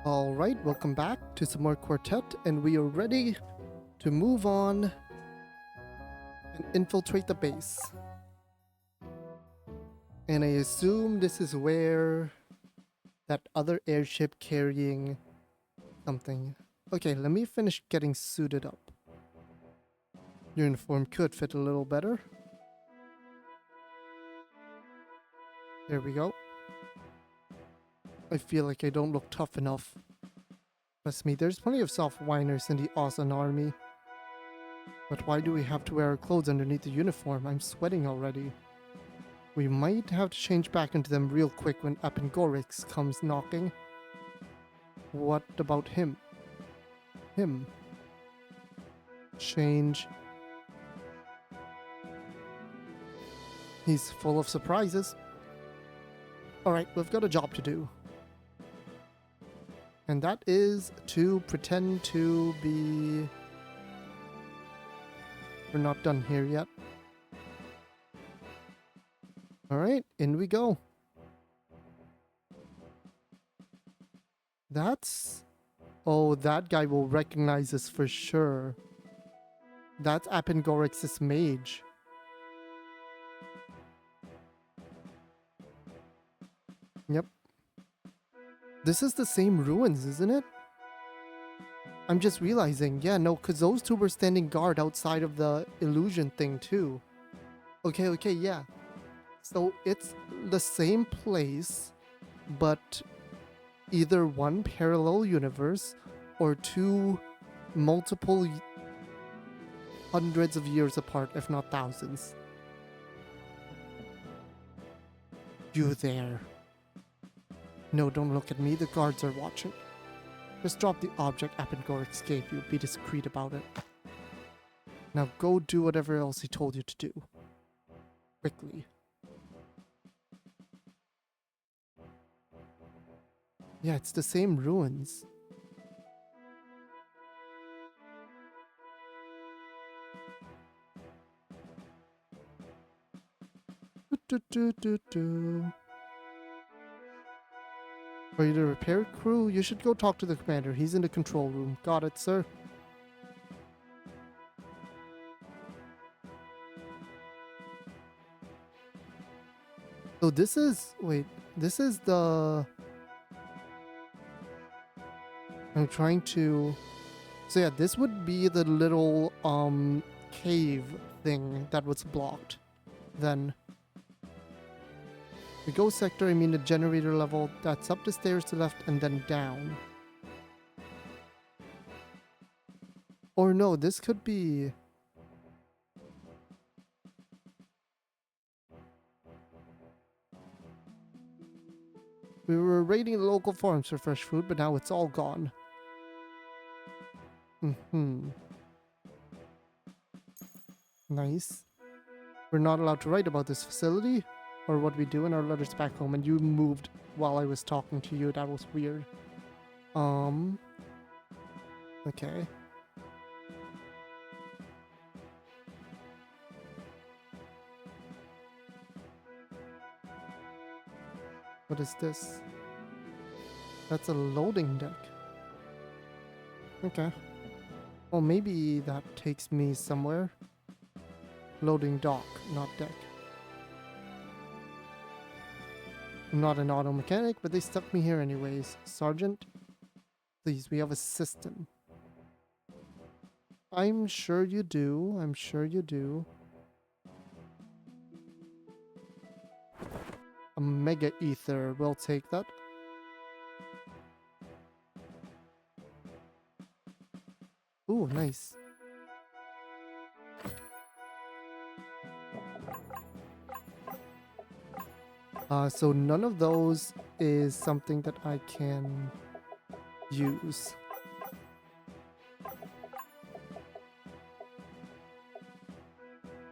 Alright, welcome back to some more Quartet, and we are ready to move on and infiltrate the base. And I assume this is where that other airship carrying something. Okay, let me finish getting suited up. Uniform could fit a little better. There we go. I feel like I don't look tough enough. Trust me, there's plenty of soft whiners in the awesome army. But why do we have to wear our clothes underneath the uniform? I'm sweating already. We might have to change back into them real quick when Apengorix comes knocking. What about him? Change. He's full of surprises. Alright, we've got a job to do. And that is to pretend to be... We're not done here yet. Alright, in we go. That's... Oh, that guy will recognize us for sure. That's Apengorix's mage. Yep. This is the same ruins, isn't it? I'm just realizing. Yeah, no, because those two were standing guard outside of the illusion thing too. Okay, yeah. So it's the same place, but either one parallel universe or two multiple hundreds of years apart, if not thousands. You there. No, don't look at me. The guards are watching. Just drop the object Apengorix gave you. Be discreet about it. Now go do whatever else he told you to do. Quickly. Yeah, it's the same ruins. Are you the repair crew? You should go talk to the commander. He's in the control room. Got it, sir. So this is... Wait. This is the... I'm trying to... So yeah, this would be the little, cave thing that was blocked. Then... The ghost sector, I mean the generator level, that's up the stairs to left and then down. Or no, this could be... We were raiding the local farms for fresh food, but now it's all gone. Nice. We're not allowed to write about this facility or what we do in our letters back home, and you moved while I was talking to you. That was weird. Okay. What is this? That's a loading deck. Okay. Well, maybe that takes me somewhere. Loading dock, not deck. I'm not an auto mechanic, but they stuck me here anyways. Sergeant, please, we have a system. I'm sure you do. I'm sure you do. A mega ether. We'll take that. Ooh, nice. So none of those is something that I can use.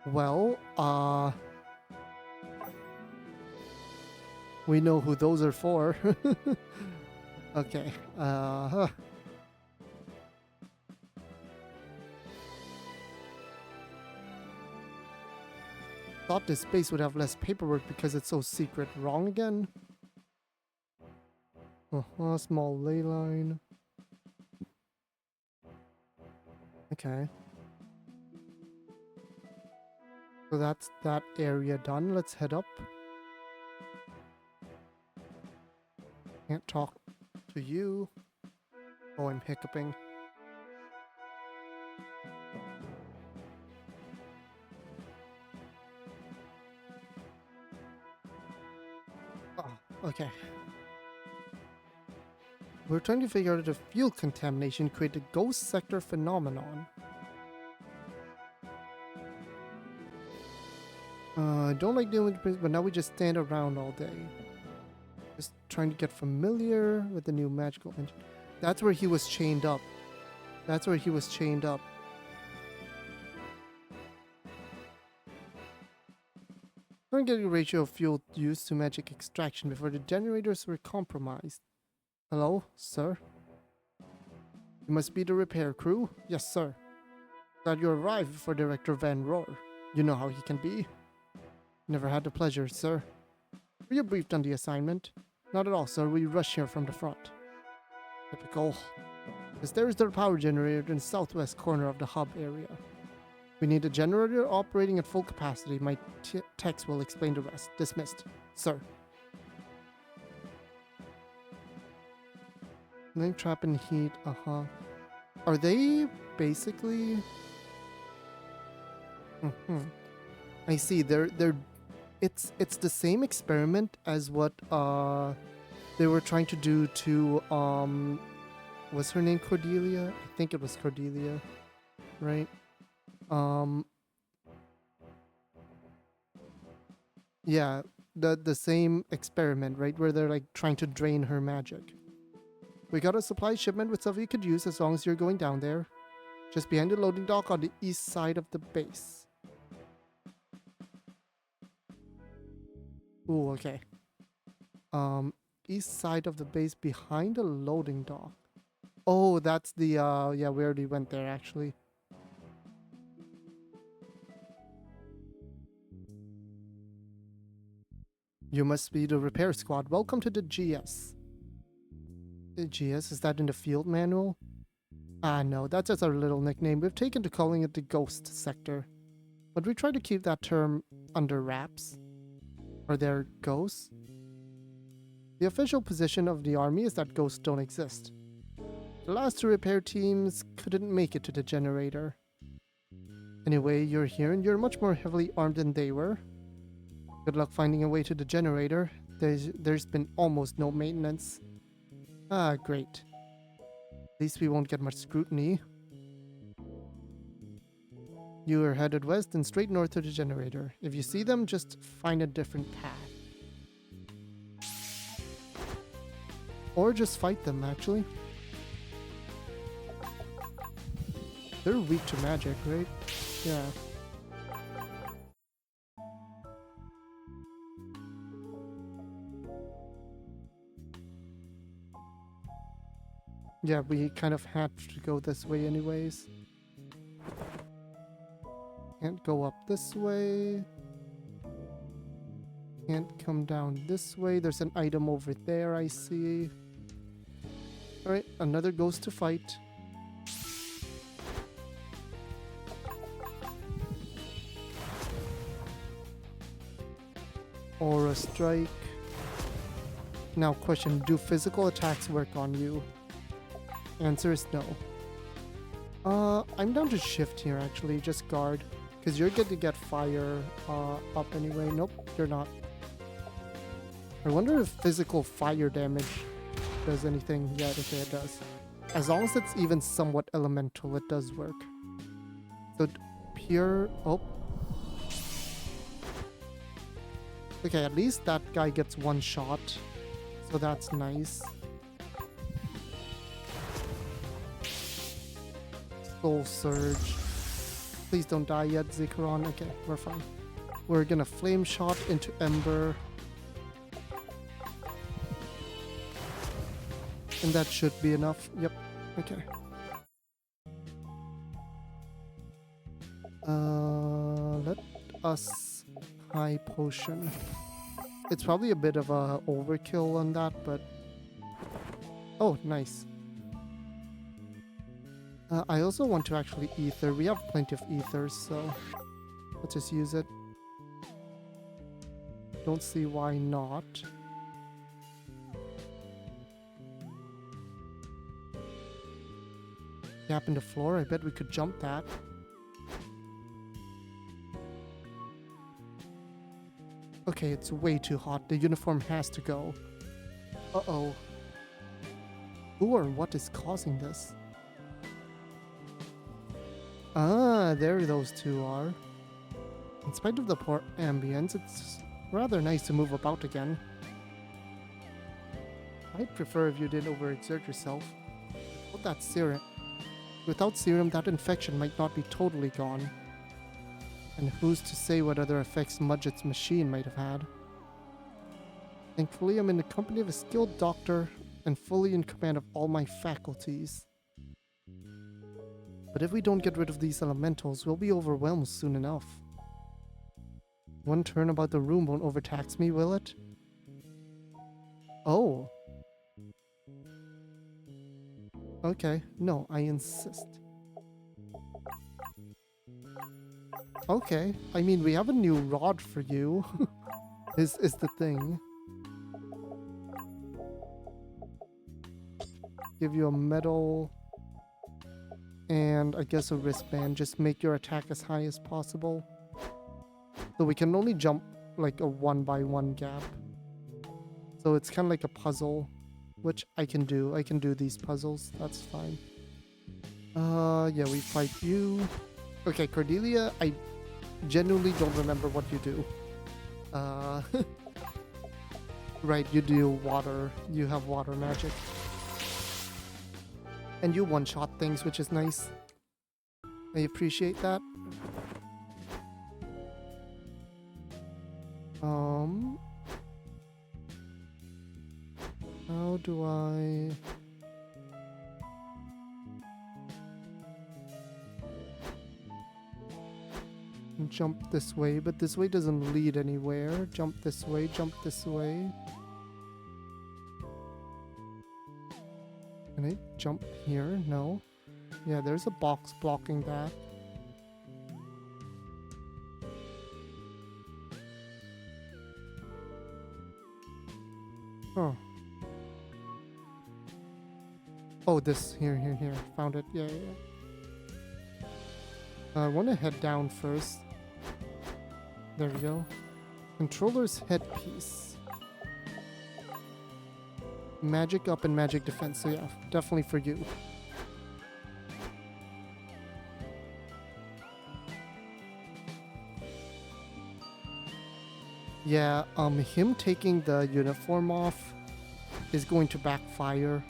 Well, we know who those are for. Okay, Thought this space would have less paperwork because it's so secret. Wrong again? Small ley line. Okay. So that's that area done. Let's head up. Can't talk to you. Oh, I'm hiccuping. Oh, okay. We're trying to figure out if fuel contamination created a ghost sector phenomenon. I don't like dealing with the but now we just stand around all day. Just trying to get familiar with the new magical engine. That's where he was chained up. That's where he was chained up. Trying to get a ratio of fuel used to magic extraction before the generators were compromised. Hello, sir? You must be the repair crew? Yes, sir. Glad you arrived for Director Van Roar. You know how he can be. Never had the pleasure, sir. Were you briefed on the assignment? Not at all, sir. We rush here from the front. Typical. Because there is the power generator in the southwest corner of the hub area. We need a generator operating at full capacity. My techs will explain the rest. Dismissed. Sir. Link trap and heat. Are they basically... I see. It's the same experiment as what they were trying to do to was her name Cordelia? I think it was Cordelia, right? Yeah, the same experiment, right? Where they're like trying to drain her magic. We got a supply shipment with stuff you could use as long as you're going down there. Just behind the loading dock on the east side of the base. Ooh, okay. East side of the base behind the loading dock. Oh, that's the, yeah, we already went there, actually. You must be the repair squad. Welcome to the GS. The GS, is that in the field manual? Ah, no, that's just our little nickname. We've taken to calling it the Ghost Sector. But we try to keep that term under wraps. Are there ghosts? The official position of the army is that ghosts don't exist. The last two repair teams couldn't make it to the generator. Anyway, you're here and you're much more heavily armed than they were. Good luck finding a way to the generator. There's been almost no maintenance. Ah, great. At least we won't get much scrutiny. You are headed west and straight north to the generator. If you see them, just find a different path. Or just fight them, actually. They're weak to magic, right? Yeah. Yeah, we kind of had to go this way anyways. Can't go up this way. Can't come down this way. There's an item over there, I see. Alright, another ghost to fight. Aura strike. Now question, do physical attacks work on you? Answer is no. I'm down to shift here actually, just guard. Because you're good to get fire up anyway. Nope, you're not. I wonder if physical fire damage does anything. Yeah, okay, it does. As long as it's even somewhat elemental, it does work. So pure... Oh. Okay, at least that guy gets one shot. So that's nice. Soul Surge. Please don't die yet, Zikaron. Okay, we're fine. We're gonna Flame Shot into Ember. And that should be enough. Yep. Okay. Let us high potion. It's probably a bit of a overkill on that, but Oh, nice. I also want to actually ether. We have plenty of ethers, so let's just use it. Don't see why not. Gap in the floor. I bet we could jump that. Okay, it's way too hot. The uniform has to go. Uh-oh. Who or what is causing this? Ah, there those two are. In spite of the poor ambience, it's rather nice to move about again. I'd prefer if you didn't overexert yourself. Without serum, that infection might not be totally gone. And who's to say what other effects Mudget's machine might have had? Thankfully, I'm in the company of a skilled doctor and fully in command of all my faculties. But if we don't get rid of these elementals, we'll be overwhelmed soon enough. One turn about the room won't overtax me, will it? Oh. Okay, no, I insist. Okay, I mean, we have a new rod for you, is the thing. Give you a medal, and I guess a wristband, just make your attack as high as possible. So we can only jump like a 1x1 gap. So it's kind of like a puzzle, which I can do. I can do these puzzles, that's fine. Yeah, we fight you. Okay, Cordelia, I genuinely don't remember what you do. Right, you do water. You have water magic. And you one-shot things, which is nice. I appreciate that. How do I... jump this way, but this way doesn't lead anywhere. Jump this way, jump this way. Can I jump here? No. Yeah, there's a box blocking that. Oh. Oh, this. Here. Found it. Yeah. I want to head down first. There we go. Controller's headpiece. Magic up and magic defense. So yeah, definitely for you. Yeah, him taking the uniform off is going to backfire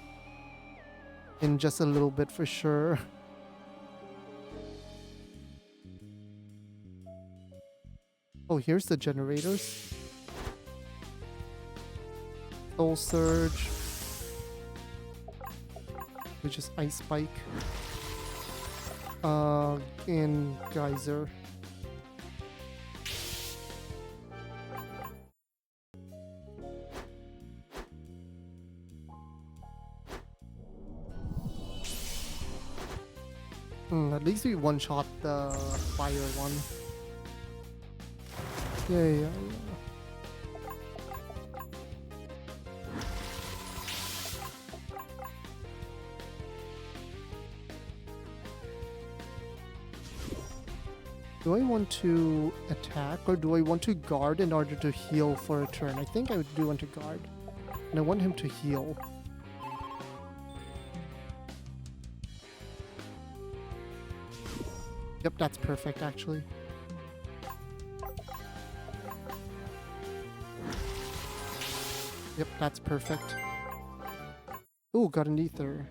in just a little bit for sure. Oh, here's the generators. Soul Surge. Which is Ice Spike. And Geyser. At least we one-shot the fire one. Yeah. Do I want to attack or do I want to guard in order to heal for a turn? I think I do want to guard. And I want him to heal. Yep, that's perfect actually. Yep, that's perfect. Ooh, got an ether.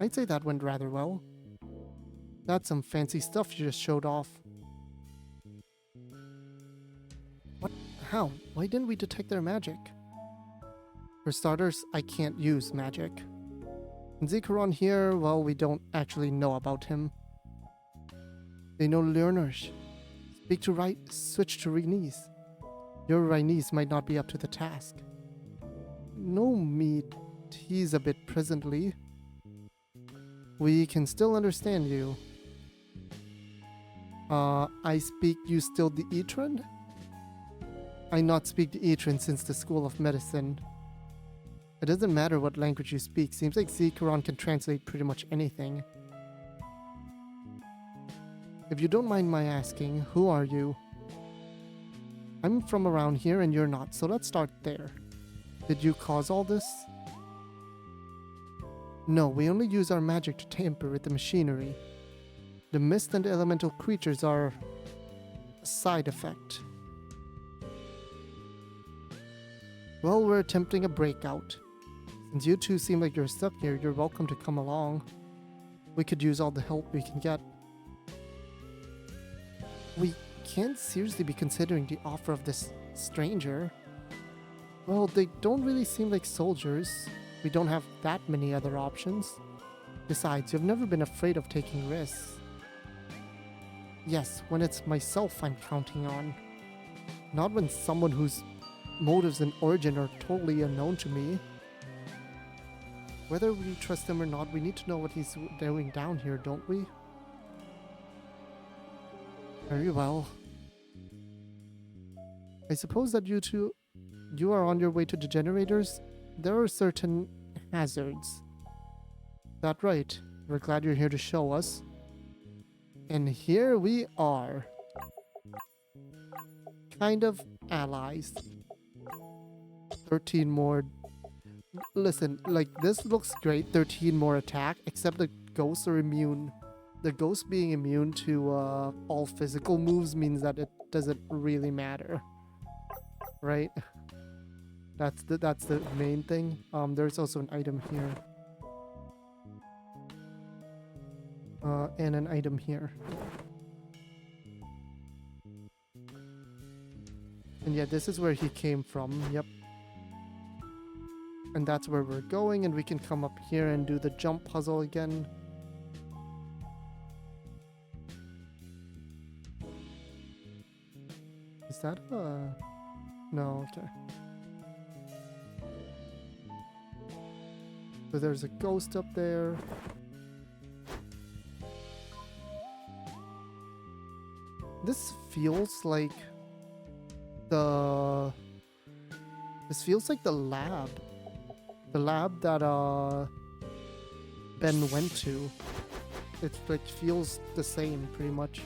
I'd say that went rather well. That's some fancy stuff you just showed off. What? How? Why didn't we detect their magic? For starters, I can't use magic. And Zikaron here, well, we don't actually know about him. They know learners. Speak to Switch to Rhaenys. Your Rhaenys might not be up to the task. No meat. He's a bit presently. We can still understand you. I speak you still the Etran? I not speak the Etran since the School of Medicine. It doesn't matter what language you speak. Seems like Zikaron can translate pretty much anything. If you don't mind my asking, who are you? I'm from around here and you're not, so let's start there. Did you cause all this? No, we only use our magic to tamper with the machinery. The mist and elemental creatures are a side effect. Well, we're attempting a breakout. Since you two seem like you're stuck here, you're welcome to come along. We could use all the help we can get. We can't seriously be considering the offer of this stranger. Well, they don't really seem like soldiers. We don't have that many other options. Besides, you've never been afraid of taking risks. Yes, when it's myself I'm counting on. Not when someone whose motives and origin are totally unknown to me. Whether we trust him or not, we need to know what he's doing down here, don't we? Very well. I suppose that you are on your way to the generators? There are certain hazards. That right? We're glad you're here to show us. And here we are. Kind of allies. 13 more. Listen, like this looks great. 13 more attack, except the ghosts are immune. The ghost being immune to all physical moves means that it doesn't really matter. Right? That's the main thing. There's also an item here. And an item here. And yeah, this is where he came from. Yep. And that's where we're going, and we can come up here and do the jump puzzle again. Is that a... No, okay. So there's a ghost up there. This feels like the... This feels like the lab. The lab that Ben went to. It like feels the same pretty much.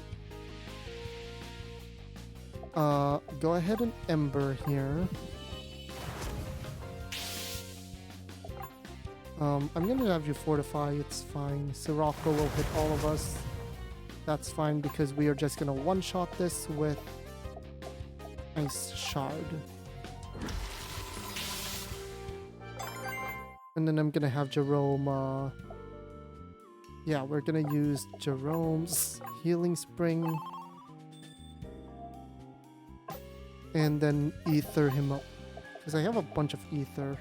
Go ahead and Ember here. I'm gonna have you fortify, it's fine. Sirocco will hit all of us. That's fine because we are just gonna one-shot this with Ice Shard. And then I'm gonna have Jerome, yeah, we're gonna use Jerome's Healing Spring. And then Ether him up. Because I have a bunch of Ether.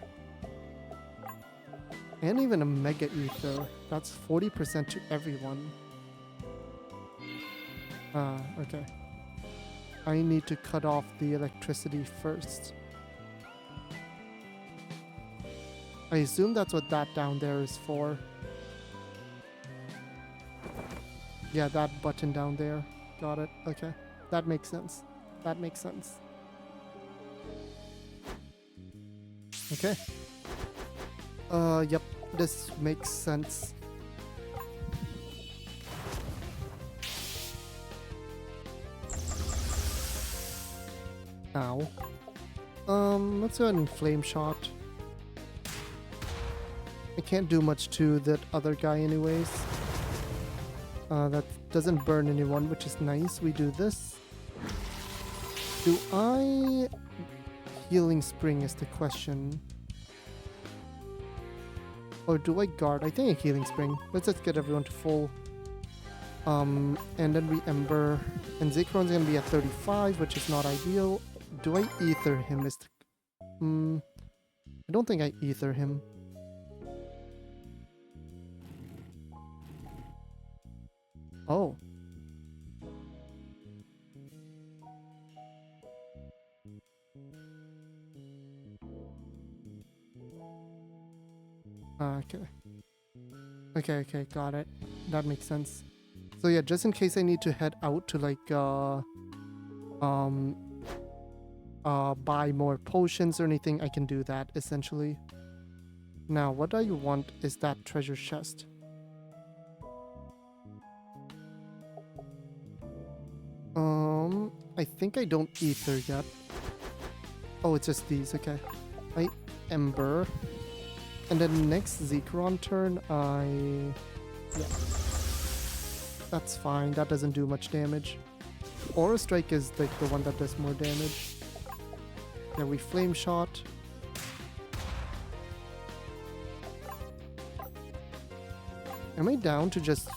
And even a Mega Ether. That's 40% to everyone. Okay. I need to cut off the electricity first. I assume that's what that down there is for. Yeah, that button down there. Got it. Okay. That makes sense. That makes sense. Okay. Yep. This makes sense. Ow. Let's go ahead and Flame Shot. I can't do much to that other guy anyways. That doesn't burn anyone, which is nice. We do this. Do I... Healing Spring is the question. Or do I guard? I think a Healing Spring. Let's just get everyone to full. And then we Ember. And Zikaron's gonna be at 35, which is not ideal. Do I Ether him? I don't think I Ether him. Oh. Okay. Okay, got it. That makes sense. So yeah, just in case I need to head out to like um buy more potions or anything, I can do that essentially. Now, what I want is that treasure chest. I think I don't ether yet. Oh, it's just these, okay. I ember. And then next Zekron turn, yeah. That's fine, that doesn't do much damage. Aura Strike is like the one that does more damage. Yeah, we Flame Shot. Am I down to just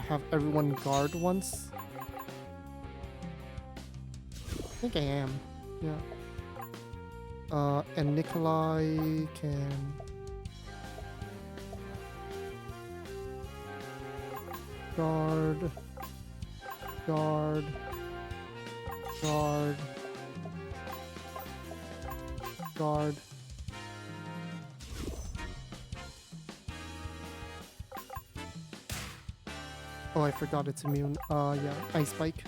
have everyone guard once? I think I am, yeah. And Nikolai can... Guard... Guard... Guard... Guard... Oh, I forgot it's immune. Yeah, Ice Spike.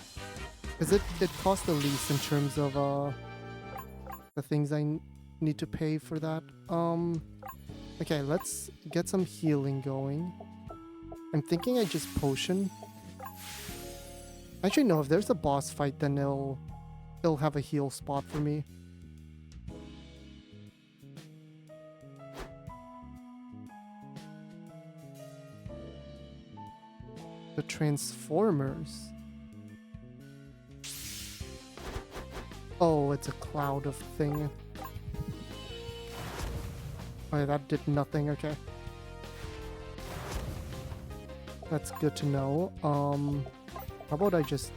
Because it costs the least in terms of the things I need to pay for that. Okay, let's get some healing going. I'm thinking I just potion. Actually, no, if there's a boss fight, then it'll have a heal spot for me. The Transformers. Oh, it's a cloud of thing. Oh yeah, that did nothing, okay. That's good to know. How about I just...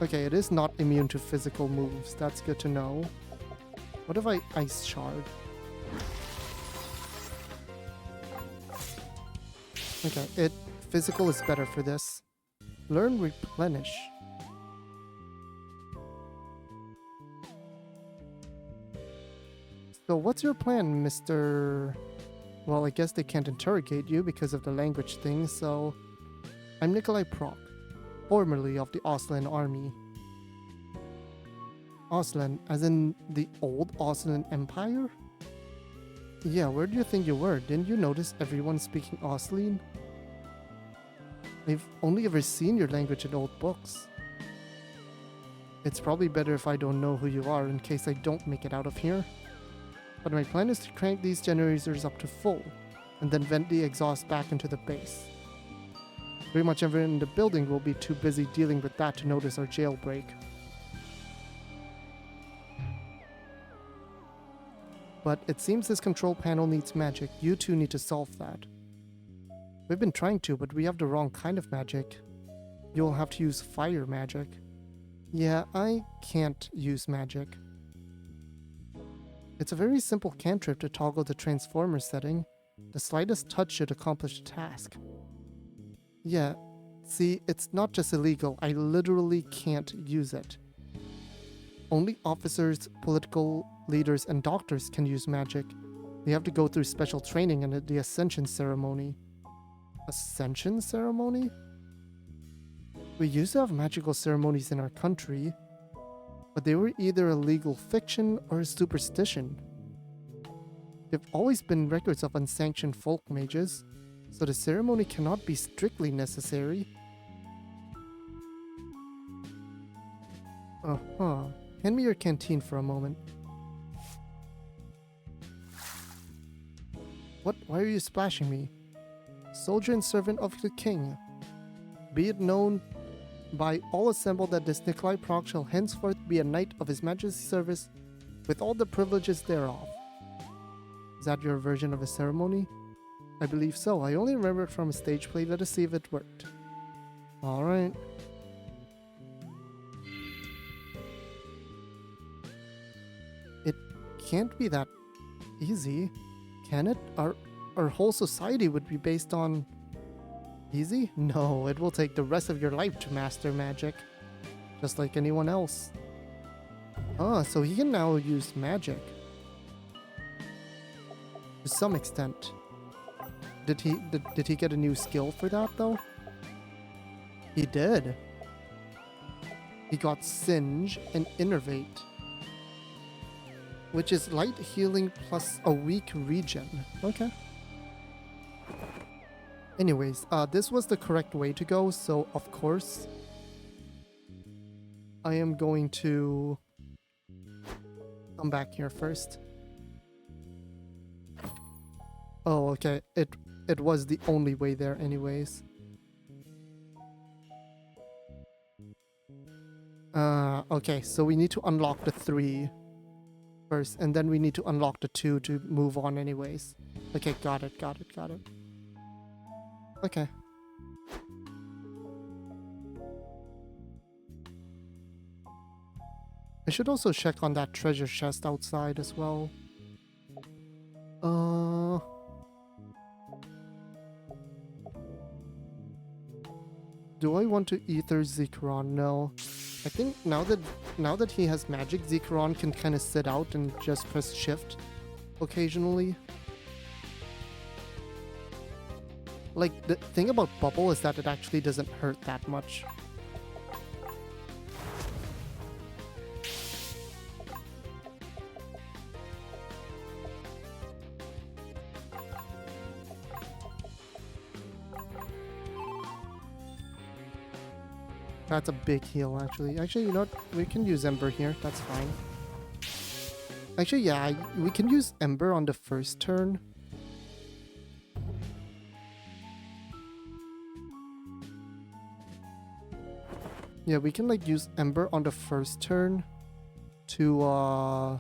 Okay, it is not immune to physical moves. That's good to know. What if I Ice Shard? Okay, physical is better for this. Learn Replenish. So what's your plan, Mr... Well, I guess they can't interrogate you because of the language thing, so... I'm Nikolai Proc, formerly of the Oslan army. Oslan, as in the old Oslan Empire? Yeah, where do you think you were? Didn't you notice everyone speaking Oslan? I've only ever seen your language in old books. It's probably better if I don't know who you are in case I don't make it out of here. But my plan is to crank these generators up to full, and then vent the exhaust back into the base. Pretty much everyone in the building will be too busy dealing with that to notice our jailbreak. But it seems this control panel needs magic. You two need to solve that. We've been trying to, but we have the wrong kind of magic. You'll have to use fire magic. Yeah, I can't use magic. It's a very simple cantrip to toggle the transformer setting. The slightest touch should accomplish the task. Yeah, see, it's not just illegal, I literally can't use it. Only officers, political leaders, and doctors can use magic. They have to go through special training and the Ascension ceremony. Ascension ceremony? We used to have magical ceremonies in our country, but they were either a legal fiction or a superstition. There have always been records of unsanctioned folk mages, so the ceremony cannot be strictly necessary. Uh-huh. Hand me your canteen for a moment. What? Why are you splashing me? Soldier and servant of the king. Be it known by all assembled that this Nikolai Proc shall henceforth be a knight of his majesty's service with all the privileges thereof. Is that your version of a ceremony? I believe so. I only remember it from a stage play. Let us see if it worked. Alright. It can't be that easy, can it? Our whole society would be based on... Easy? No, it will take the rest of your life to master magic. Just like anyone else. Ah, so he can now use magic. To some extent. Did he get a new skill for that though? He did. He got Singe and Innervate, which is light healing plus a weak regen. Okay. Anyways, this was the correct way to go, so of course I am going to come back here first. Oh, okay. It was the only way there anyways. Okay, so we need to unlock the 3 first, and then we need to unlock the 2 to move on anyways. Okay, got it. Okay. I should also check on that treasure chest outside as well. Do I want to Ether Zekrom? No. I think now that he has magic, Zekrom can kind of sit out and just press shift occasionally. Like, the thing about Bubble is that it actually doesn't hurt that much. That's a big heal, actually. Actually, you know what? We can use Ember here. That's fine. Actually, yeah, we can use Ember on the first turn. Yeah, we can, like, use Ember on the first turn to,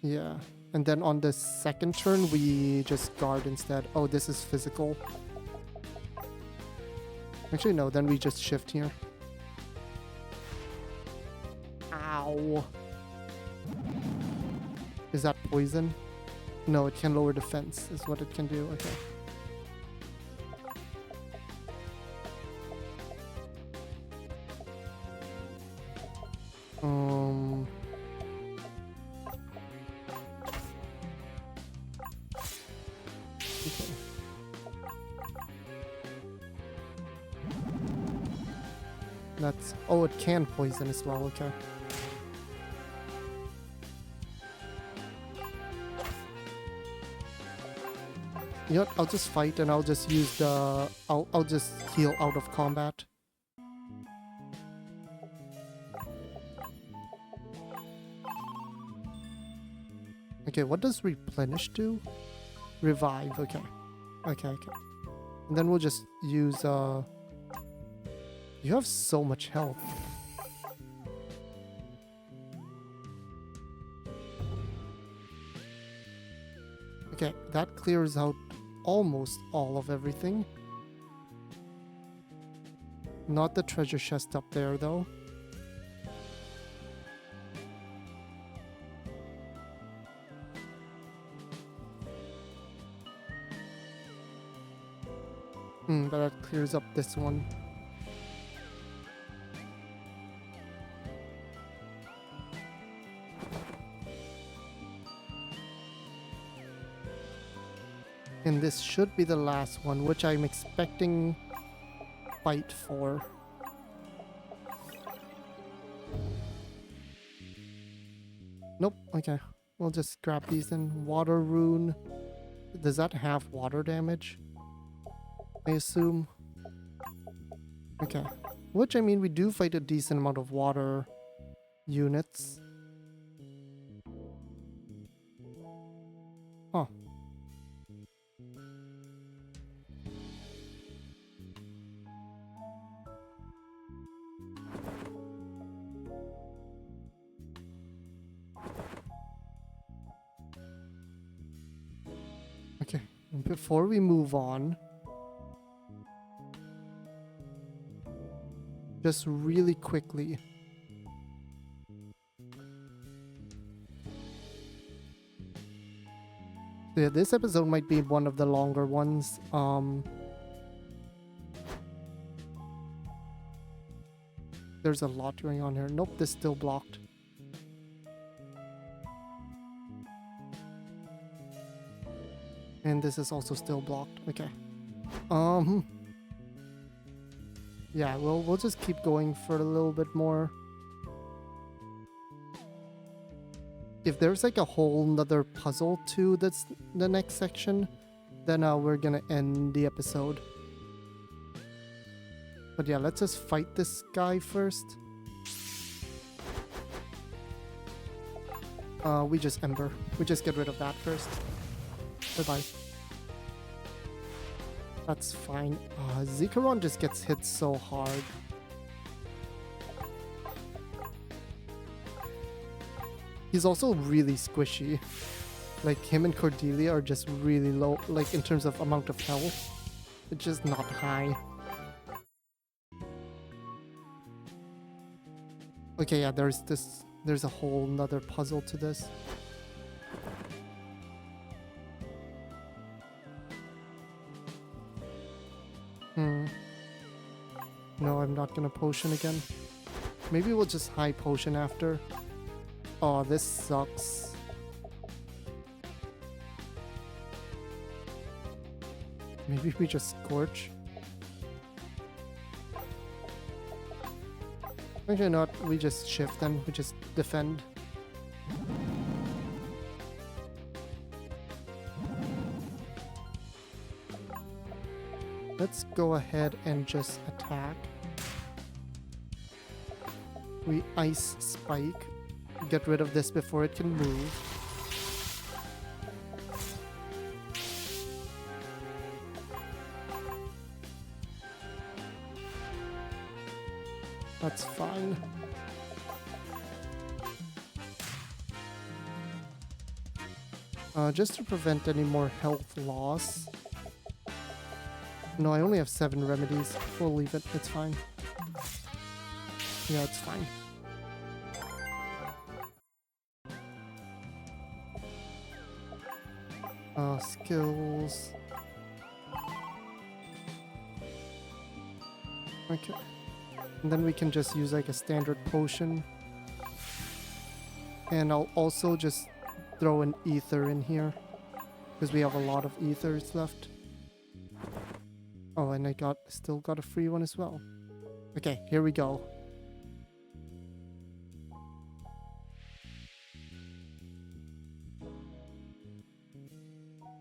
yeah. And then on the second turn, we just guard instead. Oh, this is physical. Actually, no, then we just shift here. Ow. Is that poison? No, it can lower defense, is what it can do. Okay. That's... Oh, it can poison as well, okay. You know what? I'll just fight and I'll just use the... I'll just heal out of combat. Okay, what does replenish do? Revive, okay. Okay. And then we'll just use... You have so much health. Okay, that clears out almost all of everything. Not the treasure chest up there, though. But that clears up this one. And this should be the last one, which I'm expecting fight for. Nope, okay. We'll just grab these in. Water rune. Does that have water damage? I assume. Okay. Which, I mean, we do fight a decent amount of water units. Huh. Okay, before we move on, just really quickly, yeah, this episode might be one of the longer ones. There's a lot going on here. Nope, this is still blocked. And this is also still blocked. Okay. Yeah, we'll just keep going for a little bit more. If there's like a whole nother puzzle to that's the next section, then we're gonna end the episode. But yeah, let's just fight this guy first. We just Ember. We just get rid of that first. Bye-bye. That's fine. Zikaron just gets hit so hard. He's also really squishy. Like, him and Cordelia are just really low, like, in terms of amount of health. It's just not high. Okay, yeah, there's a whole nother puzzle to this. No, I'm not gonna potion again. Maybe we'll just high potion after. Oh, this sucks. Maybe we just Scorch. Actually not, we just shift then, we just defend. Let's go ahead and just attack. We Ice Spike. Get rid of this before it can move. That's fine. Just to prevent any more health loss. No, I only have 7 remedies. We'll leave it. It's fine. Yeah, it's fine. Skills. Okay. And then we can just use like a standard potion. And I'll also just throw an ether in here. Because we have a lot of ethers left. Oh, and I still got a free one as well. Okay, here we go.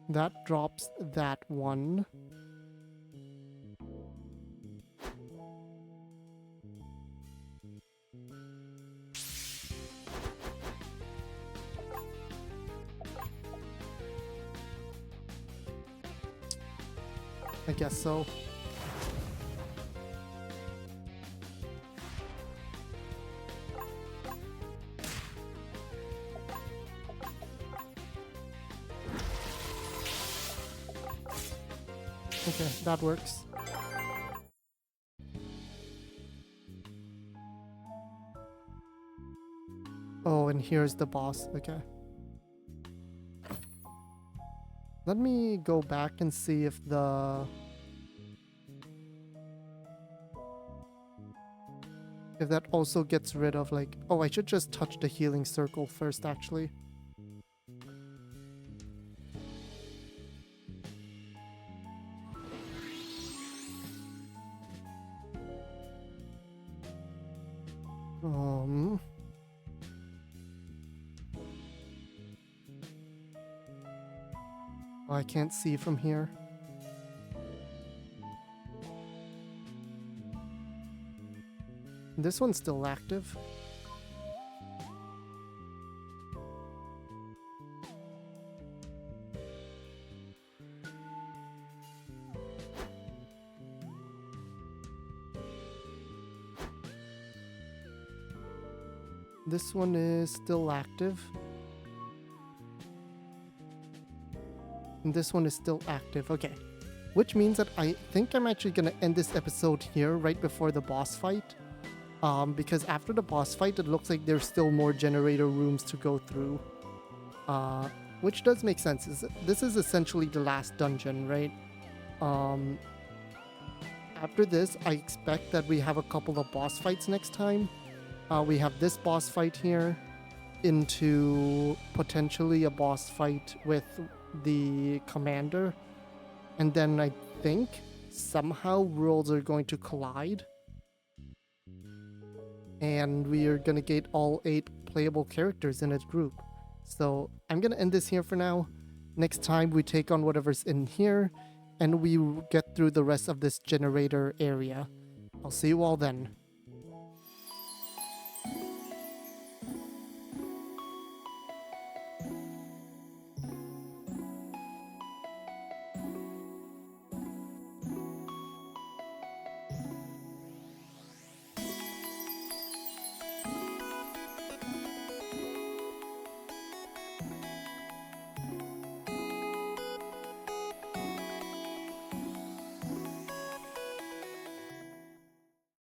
That drops that one. I guess so. Okay, that works. Oh, and here's the boss. Okay. Let me go back and see if that also gets rid of like... Oh, I should just touch the healing circle first, actually. Oh, I can't see from here. This one's still active. This one is still active. And this one is still active. Okay. Which means that I think I'm actually going to end this episode here right before the boss fight. Because after the boss fight, it looks like there's still more generator rooms to go through. Which does make sense. This is essentially the last dungeon, right? After this, I expect that we have a couple of boss fights next time. We have this boss fight here into potentially a boss fight with the commander, and then I think somehow worlds are going to collide, and we are gonna get all 8 playable characters in a group. So I'm gonna end this here for now. Next time we take on whatever's in here, and we get through the rest of this generator area. I'll see you all then.